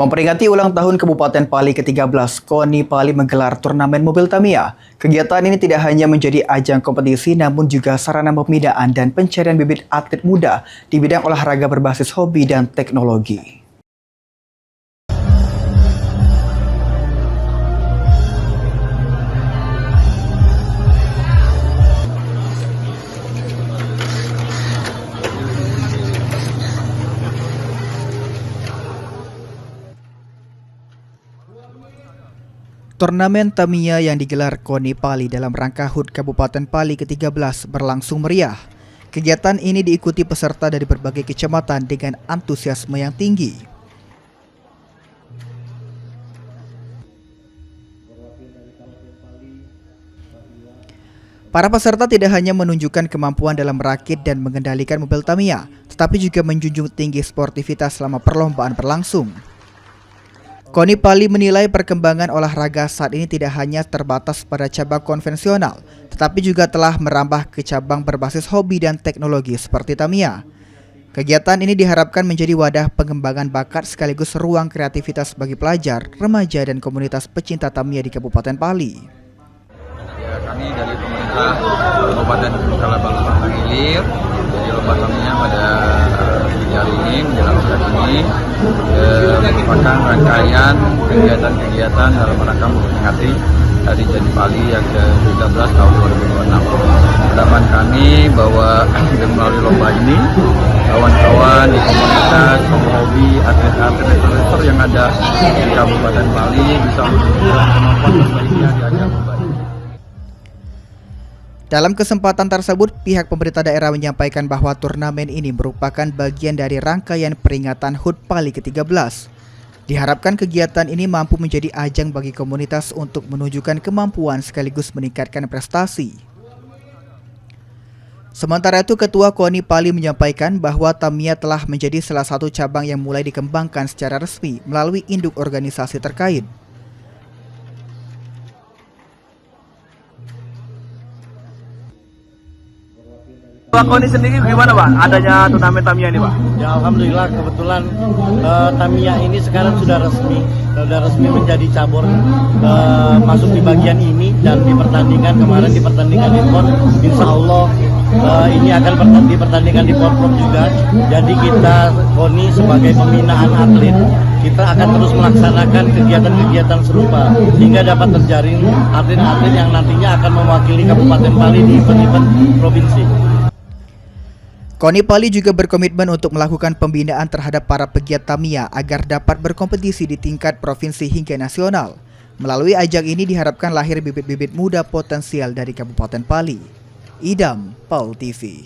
Memperingati ulang tahun Kabupaten Pali ke-13, KONI Pali menggelar turnamen mobil Tamiya. Kegiatan ini tidak hanya menjadi ajang kompetisi, namun juga sarana pembinaan dan pencarian bibit atlet muda di bidang olahraga berbasis hobi dan teknologi. Turnamen Tamiya yang digelar KONI Pali dalam rangka HUT Kabupaten Pali ke-13 berlangsung meriah. Kegiatan ini diikuti peserta dari berbagai kecamatan dengan antusiasme yang tinggi. Para peserta tidak hanya menunjukkan kemampuan dalam merakit dan mengendalikan mobil Tamiya, tetapi juga menjunjung tinggi sportivitas selama perlombaan berlangsung. KONI Pali menilai perkembangan olahraga saat ini tidak hanya terbatas pada cabang konvensional, tetapi juga telah merambah ke cabang berbasis hobi dan teknologi seperti Tamiya. Kegiatan ini diharapkan menjadi wadah pengembangan bakat sekaligus ruang kreativitas bagi pelajar, remaja, dan komunitas pecinta Tamiya di Kabupaten Pali. Ya, kami dari pemerintah Kabupaten Kalabaluang Ilir, jadi lomba Tamiya pada hari ini menjelang bulan ini merupakan rangkaian kegiatan-kegiatan dalam rangka memperingati Hari Jadi Pali yang ke-13 tahun 2026. Harapan kami bahwa dengan melalui lomba ini kawan-kawan di komunitas, hobi, atlet-atlet yang ada di Kabupaten Pali bisa menunjukkan kemampuan terbaiknya di ajang lomba ini. Dalam kesempatan tersebut, pihak pemerintah daerah menyampaikan bahwa turnamen ini merupakan bagian dari rangkaian peringatan HUT Pali ke-13. Diharapkan kegiatan ini mampu menjadi ajang bagi komunitas untuk menunjukkan kemampuan sekaligus meningkatkan prestasi. Sementara itu, Ketua KONI Pali menyampaikan bahwa Tamiya telah menjadi salah satu cabang yang mulai dikembangkan secara resmi melalui induk organisasi terkait. Pak KONI sendiri gimana Pak adanya turnamen Tamiya ini Pak? Ya alhamdulillah kebetulan Tamiya ini sekarang sudah resmi menjadi cabur masuk di bagian ini dan kemarin di pertandingan impor, insya Allah ini akan dipertandingkan di Porprov juga. Jadi kita KONI sebagai pembinaan atlet kita akan terus melaksanakan kegiatan-kegiatan serupa hingga dapat terjaring atlet-atlet yang nantinya akan mewakili Kabupaten Pali di event-event provinsi. KONI Pali juga berkomitmen untuk melakukan pembinaan terhadap para pegiat Tamiya agar dapat berkompetisi di tingkat provinsi hingga nasional. Melalui ajang ini diharapkan lahir bibit-bibit muda potensial dari Kabupaten Pali. Idam, PAL TV.